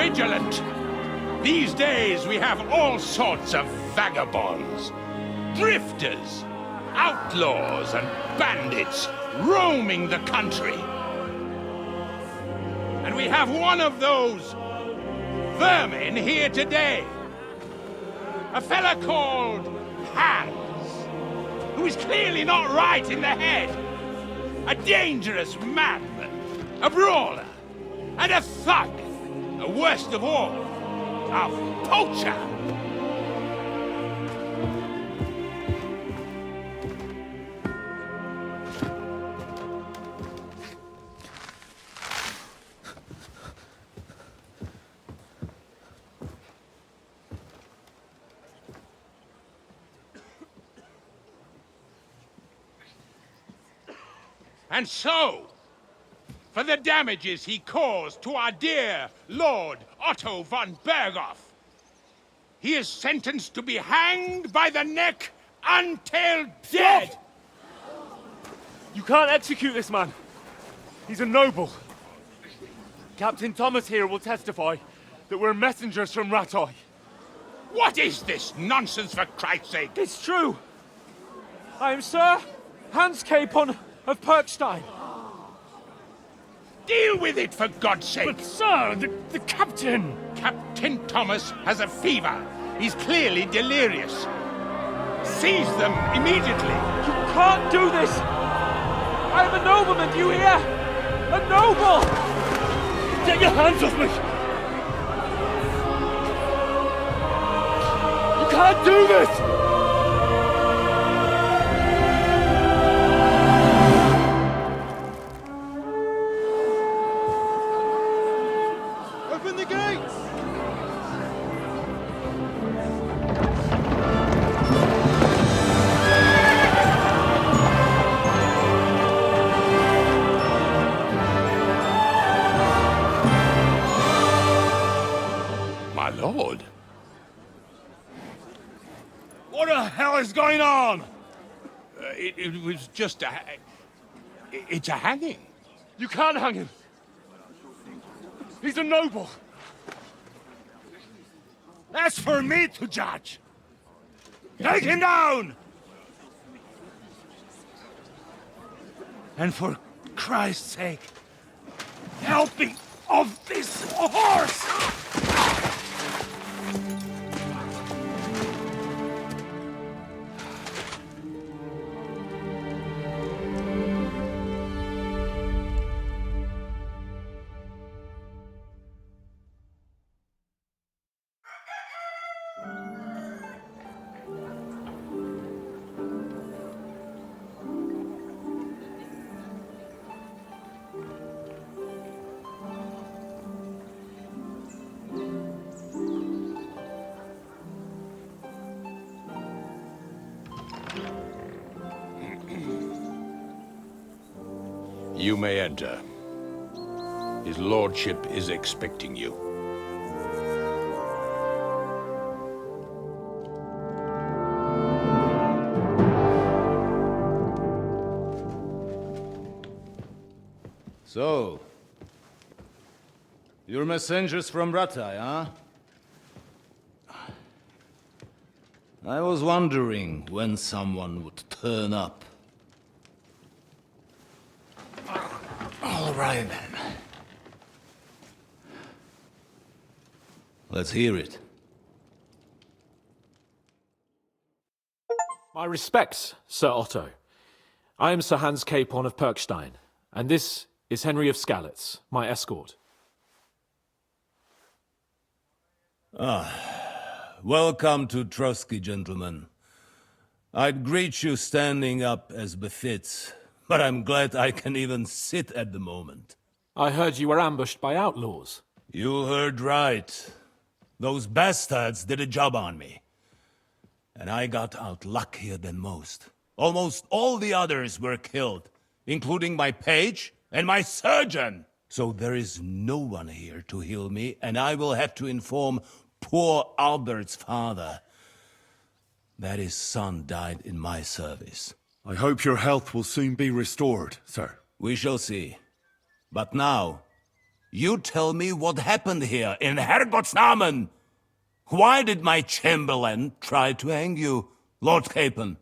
vigilant. These days we have all sorts of vagabonds, drifters, outlaws and bandits roaming the country. And we have one of those vermin here today. A fella called Hans, who is clearly not right in the head. A dangerous madman, a brawler, and a thug. And worst of all, a poacher. And so, for the damages he caused to our dear Lord Otto von Berghoff, he is sentenced to be hanged by the neck until dead! You can't execute this man. He's a noble. Captain Thomas here will testify that we're messengers from Ratoi. What is this nonsense, for Christ's sake? It's true. I am Sir Hans Capon of Perkstein. Deal with it, for God's sake! But sir, the captain! Captain Thomas has a fever. He's clearly delirious. Seize them immediately. You can't do this! I am a nobleman, do you hear? A noble! Get your hands off me! You can't do this! Lord. What the hell is going on? It was just a... It's a hanging. You can't hang him. He's a noble. That's for me to judge. Take him down! And for Christ's sake, help me off this horse! You may enter. His lordship is expecting you. So, you're messengers from Ratai, huh? I was wondering when someone would turn up. All right, then. Let's hear it. My respects, Sir Otto. I am Sir Hans Capon of Perkstein, and this is Henry of Skalitz, my escort. Welcome to Trotsky, gentlemen. I'd greet you standing up as befits, but I'm glad I can even sit at the moment. I heard you were ambushed by outlaws. You heard right. Those bastards did a job on me. And I got out luckier than most. Almost all the others were killed, including my page and my surgeon. So there is no one here to heal me, and I will have to inform poor Albert's father that his son died in my service. I hope your health will soon be restored, sir. We shall see. But now, You tell me what happened here in Herrgott's Namen. Why did my chamberlain try to hang you, Lord Capon?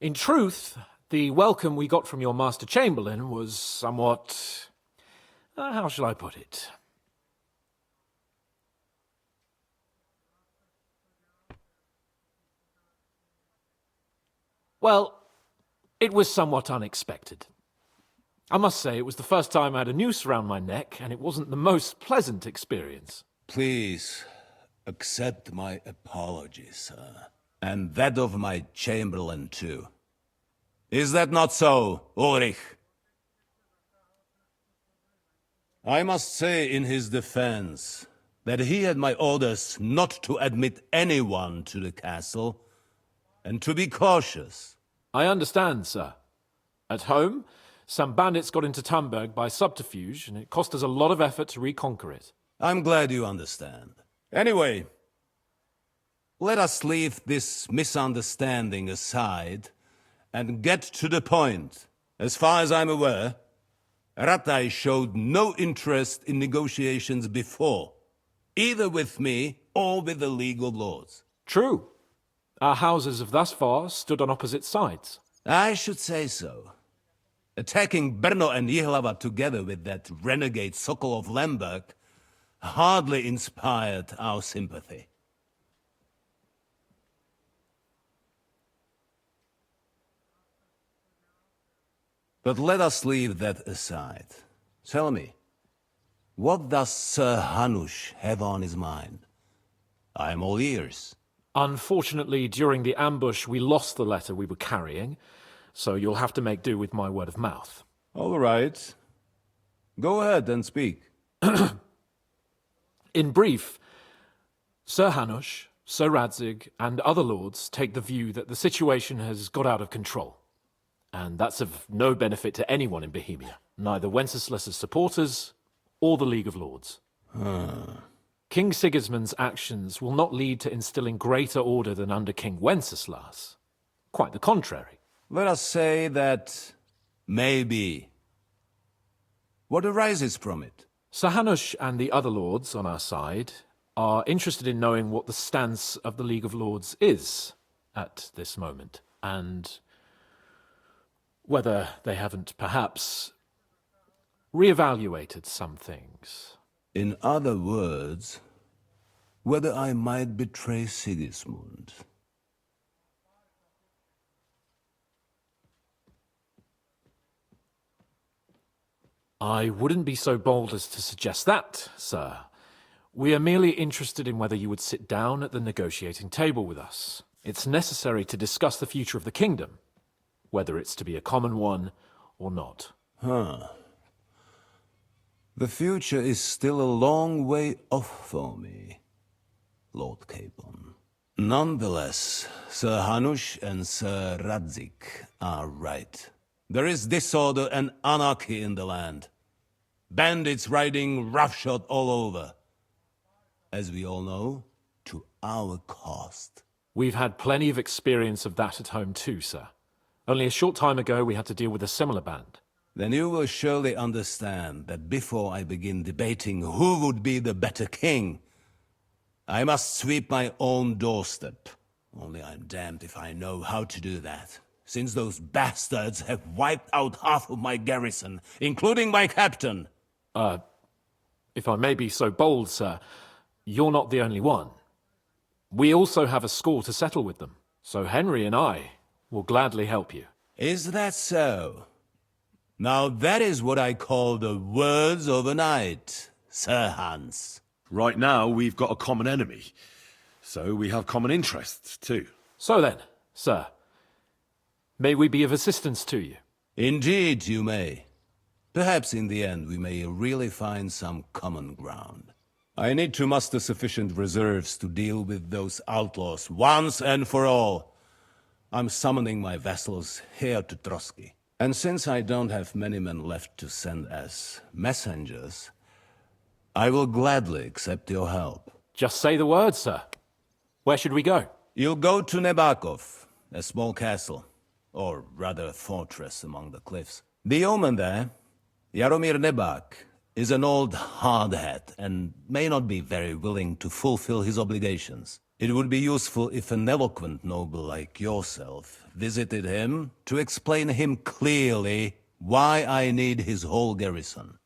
In truth, the welcome we got from your Master Chamberlain was somewhat... how shall I put it? Well, it was somewhat unexpected. I must say, it was the first time I had a noose around my neck, and it wasn't the most pleasant experience. Please, accept my apologies, sir. And that of my chamberlain, too. Is that not so, Ulrich? I must say in his defense that he had my orders not to admit anyone to the castle, and to be cautious. I understand, sir. At home, some bandits got into Tamberg by subterfuge, and it cost us a lot of effort to reconquer it. I'm glad you understand. Anyway, let us leave this misunderstanding aside and get to the point. As far as I'm aware, Ratai showed no interest in negotiations before, either with me or with the League of Lords. True. Our houses have thus far stood on opposite sides. I should say so. Attacking Brno and Jihlava together with that renegade Sokol of Lemberg hardly inspired our sympathy. But let us leave that aside. Tell me, what does Sir Hanush have on his mind? I am all ears. Unfortunately, during the ambush, we lost the letter we were carrying, so you'll have to make do with my word of mouth. All right. Go ahead and speak. In brief, Sir Hanush, Sir Radzig, and other lords take the view that the situation has got out of control. And that's of no benefit to anyone in Bohemia, neither Wenceslas's supporters or the League of Lords. King Sigismund's actions will not lead to instilling greater order than under King Wenceslas. Quite the contrary. Let us say that maybe. What arises from it? Sir Hanush and the other lords on our side are interested in knowing what the stance of the League of Lords is at this moment, and whether they haven't perhaps reevaluated some things. In other words, whether I might betray Sigismund. I wouldn't be so bold as to suggest that, sir. We are merely interested in whether you would sit down at the negotiating table with us. It's necessary to discuss the future of the kingdom, whether it's to be a common one or not. The future is still a long way off for me, Lord Capon. Nonetheless, Sir Hanush and Sir Radzig are right. There is disorder and anarchy in the land. Bandits riding roughshod all over. As we all know, to our cost. We've had plenty of experience of that at home too, sir. Only a short time ago we had to deal with a similar band. Then you will surely understand that before I begin debating who would be the better king, I must sweep my own doorstep. Only I'm damned if I know how to do that, since those bastards have wiped out half of my garrison, including my captain. If I may be so bold, sir, you're not the only one. We also have a score to settle with them, so Henry and I will gladly help you. Is that so? Now that is what I call the words of a knight, Sir Hans. Right now, we've got a common enemy. So we have common interests, too. So then, sir, may we be of assistance to you? Indeed you may. Perhaps in the end we may really find some common ground. I need to muster sufficient reserves to deal with those outlaws once and for all. I'm summoning my vassals here to Trotsky. And since I don't have many men left to send as messengers, I will gladly accept your help. Just say the word, sir. Where should we go? You'll go to Nebakov, a small castle, or rather a fortress among the cliffs. The omen there Jaromir Nebak is an old hardhat and may not be very willing to fulfill his obligations. It would be useful if an eloquent noble like yourself visited him to explain him clearly why I need his whole garrison.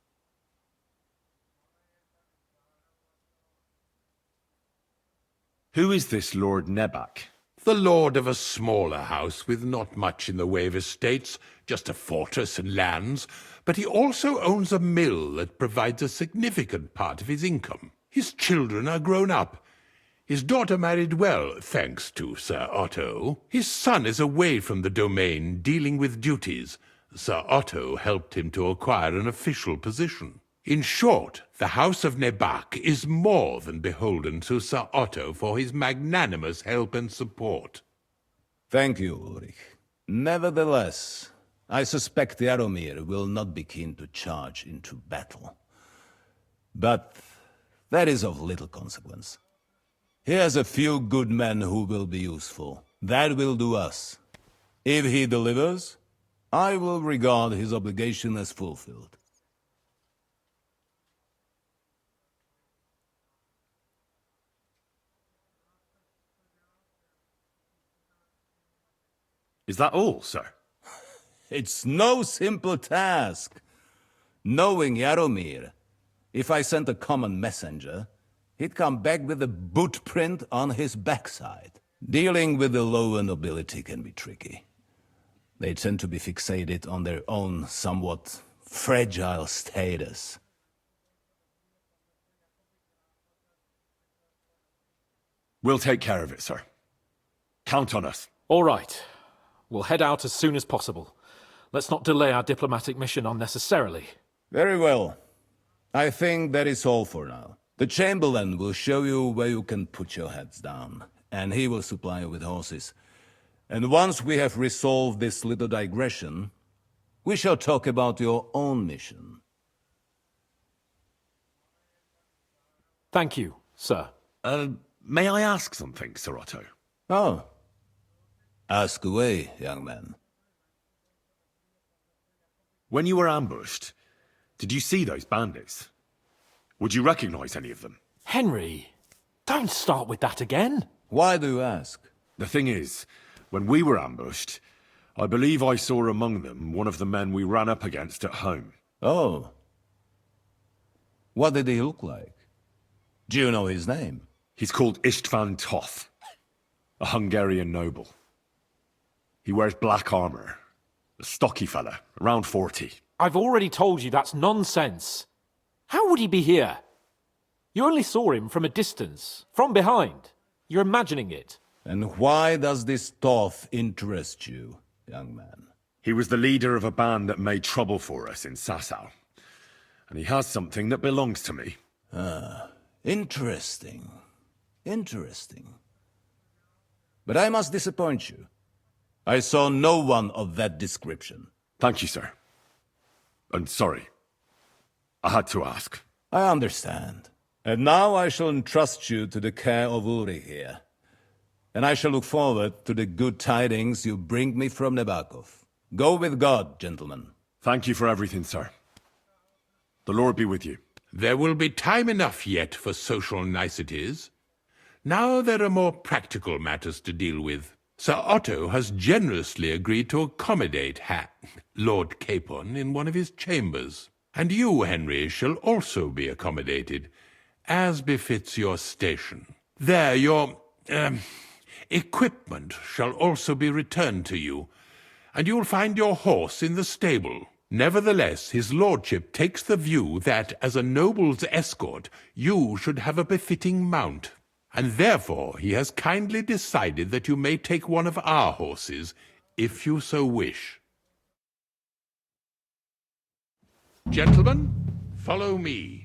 Who is this Lord Nebak? The lord of a smaller house with not much in the way of estates, just a fortress and lands, but he also owns a mill that provides a significant part of his income. His children are grown up. His daughter married well, thanks to Sir Otto. His son is away from the domain, dealing with duties. Sir Otto helped him to acquire an official position. In short, the House of Nebak is more than beholden to Sir Otto for his magnanimous help and support. Thank you, Ulrich. Nevertheless, I suspect Jaromir will not be keen to charge into battle. But that is of little consequence. He has a few good men who will be useful. That will do us. If he delivers, I will regard his obligation as fulfilled. Is that all, sir? It's no simple task. Knowing Jaromir, if I sent a common messenger, he'd come back with a boot print on his backside. Dealing with the lower nobility can be tricky. They tend to be fixated on their own somewhat fragile status. We'll take care of it, sir. Count on us. All right. We'll head out as soon as possible. Let's not delay our diplomatic mission unnecessarily. Very well. I think that is all for now. The Chamberlain will show you where you can put your heads down, and he will supply you with horses. And once we have resolved this little digression, we shall talk about your own mission. Thank you, sir. May I ask something, Sir Otto? Oh. Ask away, young man. When you were ambushed, did you see those bandits? Would you recognize any of them? Henry, don't start with that again. Why do you ask? The thing is, when we were ambushed, I believe I saw among them one of the men we ran up against at home. Oh. What did he look like? Do you know his name? He's called Istvan Toth, a Hungarian noble. He wears black armor. A stocky fella, around 40. I've already told you that's nonsense. How would he be here? You only saw him from a distance, from behind. You're imagining it. And why does this Toth interest you, young man? He was the leader of a band that made trouble for us in Sasau. And he has something that belongs to me. Interesting. Interesting. But I must disappoint you. I saw no one of that description. Thank you, sir. And sorry. I had to ask. I understand. And now I shall entrust you to the care of Ulrich here. And I shall look forward to the good tidings you bring me from Nebakov. Go with God, gentlemen. Thank you for everything, sir. The Lord be with you. There will be time enough yet for social niceties. Now there are more practical matters to deal with. Sir Otto has generously agreed to accommodate Lord Capon in one of his chambers. And you, Henry, shall also be accommodated, as befits your station. There, your equipment shall also be returned to you, and you'll find your horse in the stable. Nevertheless, his lordship takes the view that, as a noble's escort, you should have a befitting mount. And therefore he has kindly decided that you may take one of our horses, if you so wish. Gentlemen, follow me.